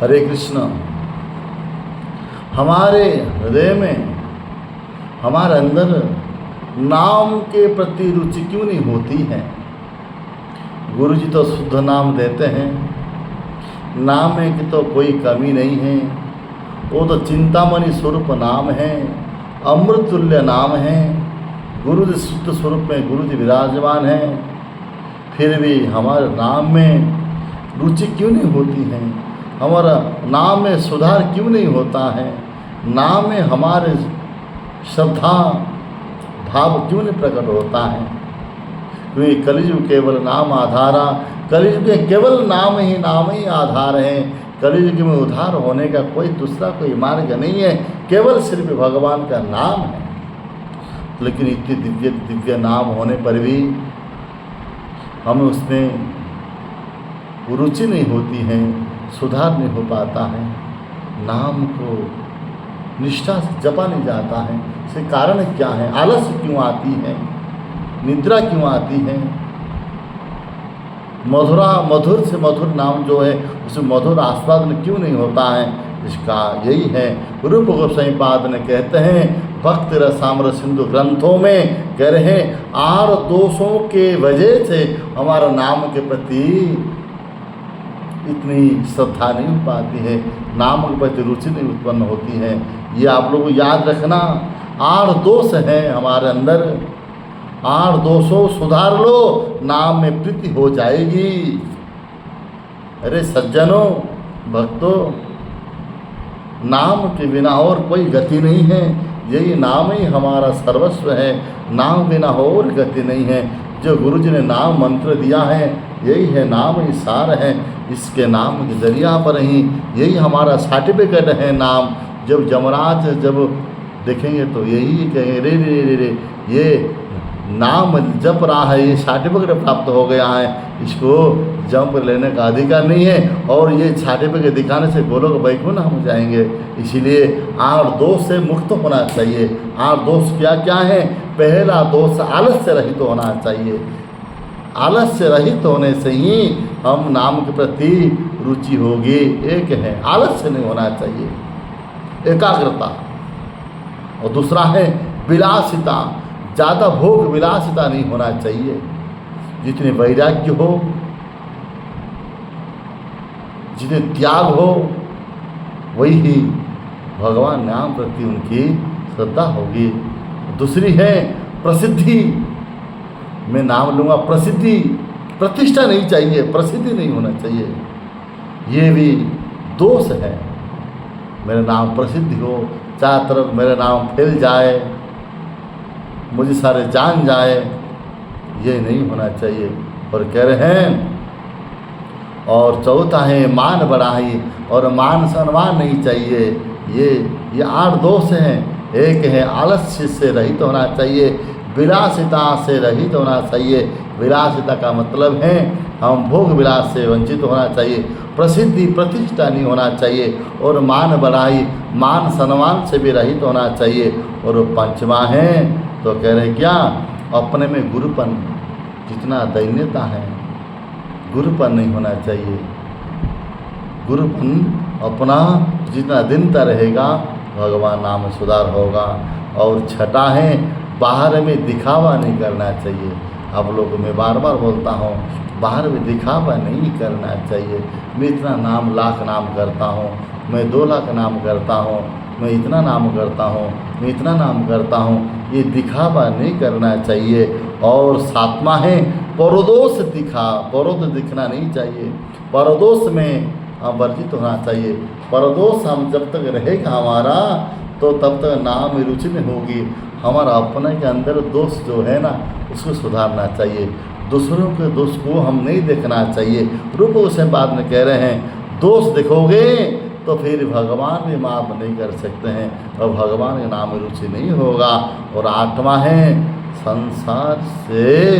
हरे कृष्ण। हमारे हृदय में, हमारे अंदर नाम के प्रति रुचि क्यों नहीं होती है? गुरु जी तो शुद्ध नाम देते हैं, नाम में की तो कोई कमी नहीं है। वो तो चिंतामणि स्वरूप नाम है, अमृत तुल्य नाम है। गुरु जी शुद्ध स्वरूप में गुरु जी विराजमान है, फिर भी हमारे नाम में रुचि क्यों नहीं होती है? हमारा नाम में सुधार क्यों नहीं होता है? नाम में हमारे श्रद्धा भाव क्यों नहीं प्रकट होता है? क्योंकि कलियुग केवल नाम आधारा, कलियुग में केवल नाम ही आधार है। कलियुग में उद्धार होने का कोई दूसरा कोई मार्ग नहीं है, केवल सिर्फ भगवान का नाम है। लेकिन इतने दिव्य दिव्य नाम होने पर भी हमें उसमें रुचि नहीं होती है, सुधार नहीं हो पाता है, नाम को निष्ठा से जपा नहीं जाता है। इसके कारण क्या है? आलस्य क्यों आती है? निद्रा क्यों आती है? मधुर से मधुर नाम जो है उसे मधुर आस्वादन क्यों नहीं होता है? इसका यही है। रूप गोस्वामी पाद ने कहते हैं, भक्त रसाम्र सिंधु ग्रंथों में कह रहे हैं, 8 दोषों के वजह से हमारा नाम के प्रति इतनी श्रद्धा नहीं हो पाती है, नाम के प्रति रुचि नहीं उत्पन्न होती है। ये आप लोगों को याद रखना, 8 दोष हैं हमारे अंदर। 8 दोषों सुधार लो, नाम में प्रीति हो जाएगी। अरे सज्जनों, भक्तों, नाम के बिना और कोई गति नहीं है। यही नाम ही हमारा सर्वस्व है, नाम बिना और गति नहीं है। जो गुरु जी ने नाम मंत्र दिया है, यही है नाम ही सार है। इसके नाम के जरिया पर ही यही हमारा सर्टिफिकेट है नाम। जब जमराज जब देखेंगे तो यही कहेंगे, रे रे रे रे ये नाम जप रहा है, ये सर्टिफिकेट प्राप्त हो गया है, इसको जप लेने का अधिकार नहीं है। और ये सर्टिफिकेट दिखाने से गोलोक वैकुंठ हम जाएंगे। इसीलिए 8 दोष से मुक्त होना चाहिए। 8 दोष क्या क्या है? पहला दोष आलस्य रहित होना चाहिए। आलस्य रहित होने से ही हम नाम के प्रति रुचि होगी। एक है आलस्य नहीं होना चाहिए, एकाग्रता। और दूसरा है विलासिता, ज़्यादा भोग विलासिता नहीं होना चाहिए। जितने वैराग्य हो, जितने त्याग हो, वही भगवान नाम प्रति उनकी श्रद्धा होगी। दूसरी है प्रसिद्धि। मैं नाम लूँगा, प्रसिद्धि, प्रतिष्ठा नहीं चाहिए, प्रसिद्धि नहीं होना चाहिए। ये भी दोष है। मेरा नाम प्रसिद्धि हो, चारों तरफ मेरा नाम फैल जाए, मुझे सारे जान जाए, ये नहीं होना चाहिए। और कह रहे हैं, और चौथा है मान बढ़ाई, और मान सम्मान नहीं चाहिए। ये 8 दोष हैं। एक है आलस्य से रहित होना चाहिए, विलासिता से रहित होना चाहिए। विलासिता का मतलब है हम भोग विलास से वंचित होना चाहिए। प्रसिद्धि प्रतिष्ठा नहीं होना चाहिए। और मान बढ़ाई, मान सम्मान से भी रहित होना चाहिए। और 5वां है तो कह रहे क्या? अपने में गुरुपन, जितना दैन्यता है, गुरुपन नहीं होना चाहिए। गुरुपन अपना जितना दिनता रहेगा, भगवान नाम में सुधार होगा। और 6वां है बाहर में दिखावा नहीं करना चाहिए। आप लोगों को मैं बार बार बोलता हूँ, बाहर में दिखावा नहीं करना चाहिए। मैं इतना नाम, लाख नाम करता हूँ, मैं 2 लाख नाम करता हूँ, मैं इतना नाम करता हूँ, मैं इतना नाम करता हूँ, ये दिखावा नहीं करना चाहिए। और 7वां है परोदोष परोद दिखना नहीं चाहिए। परोदोष में हम वर्जित होना चाहिए। परोदोष हम जब तक रहेगा हमारा, तो तब तक नाम में रुचि नहीं होगी। हमारा अपने के अंदर दोष जो है ना, उसको सुधारना चाहिए। दूसरों के दोष को हम नहीं देखना चाहिए। रूप उसे बाद में कह रहे हैं, दोष देखोगे तो फिर भगवान भी माफ नहीं कर सकते हैं, और भगवान के नाम में रुचि नहीं होगा। और 8वां है संसार से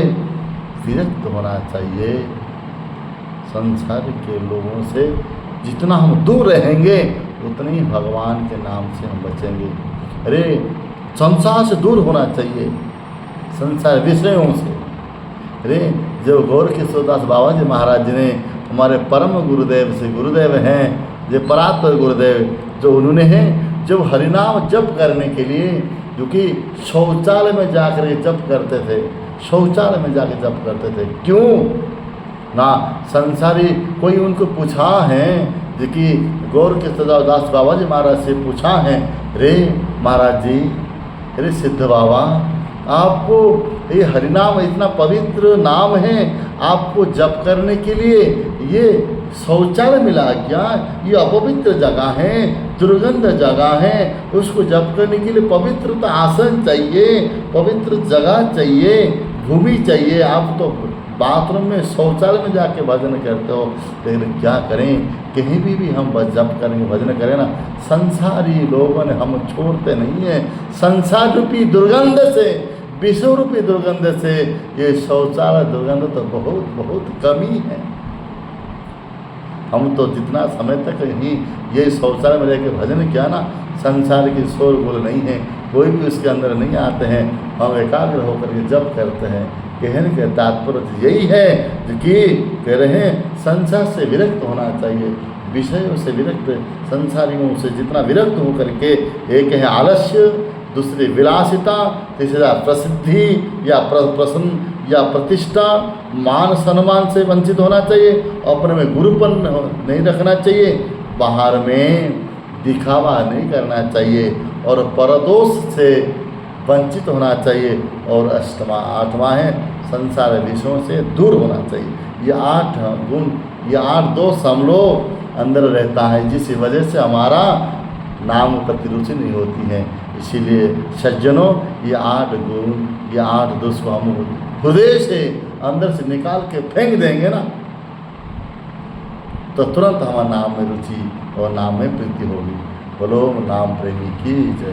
विरक्त होना चाहिए। संसार के लोगों से जितना हम दूर रहेंगे, उतने ही भगवान के नाम से हम बचेंगे। अरे संसार से दूर होना चाहिए, संसार विषयों से। अरे जो गौर किशोरदास बाबा जी महाराज जी ने, हमारे परम गुरुदेव से गुरुदेव हैं, ये परात्पर गुरुदेव जो उन्होंने है जब हरिनाम जप करने के लिए, जो कि शौचालय में जाकर जप करते थे, शौचालय में जाकर जप करते थे। क्यों ना संसारी कोई उनको पूछा है, जो कि गौर के सदादास बाबा जी महाराज से पूछा है, रे महाराज जी, अरे सिद्ध बाबा, आपको ये हरिनाम इतना पवित्र नाम है, आपको जप करने के लिए ये शौचालय मिला क्या? ये अपवित्र जगह है, दुर्गंध जगह है, उसको जप करने के लिए पवित्र आसन चाहिए, पवित्र जगह चाहिए, भूमि चाहिए। आप तो बाथरूम में शौचालय में जाके भजन करते हो। लेकिन क्या करें, कहीं भी हम जप करेंगे, भजन करें ना, संसारी लोगों ने हम छोड़ते नहीं हैं। संसार रूपी दुर्गंध से, विश्व रूपी दुर्गंध से ये शौचालय दुर्गंध तो बहुत बहुत कमी है। हम तो जितना समय तक ही ये शौचालय में रहकर भजन किया ना, संसार की शोरगुल नहीं है, कोई भी उसके अंदर नहीं आते हैं। हम एकाग्र होकर के जप करते हैं। कहने के तात्पर्य यही है कि कह रहे हैं संसार से विरक्त होना चाहिए, विषयों से विरक्त, संसारियों से जितना विरक्त हो करके, एक है आलस्य, दूसरी विलासिता, तीसरा प्रसिद्धि या प्रसन्न या प्रतिष्ठा, मान सम्मान से वंचित होना चाहिए, अपने में गुरुपन नहीं रखना चाहिए, बाहर में दिखावा नहीं करना चाहिए, और परदोष से वंचित होना चाहिए, और आठवां है संसार विषयों से दूर होना चाहिए। ये 8 गुण, ये 8 दोष हम लोग अंदर रहता है, जिस वजह से हमारा नाम प्रति रुचि नहीं होती है। इसीलिए सज्जनों, ये 8 गुण, ये 8 दोष को हम हृदय से अंदर से निकाल के फेंक देंगे ना, तो तुरंत हमारे नाम में रुचि और नाम में प्रीति होगी। बोलो नाम प्रेमी की जय।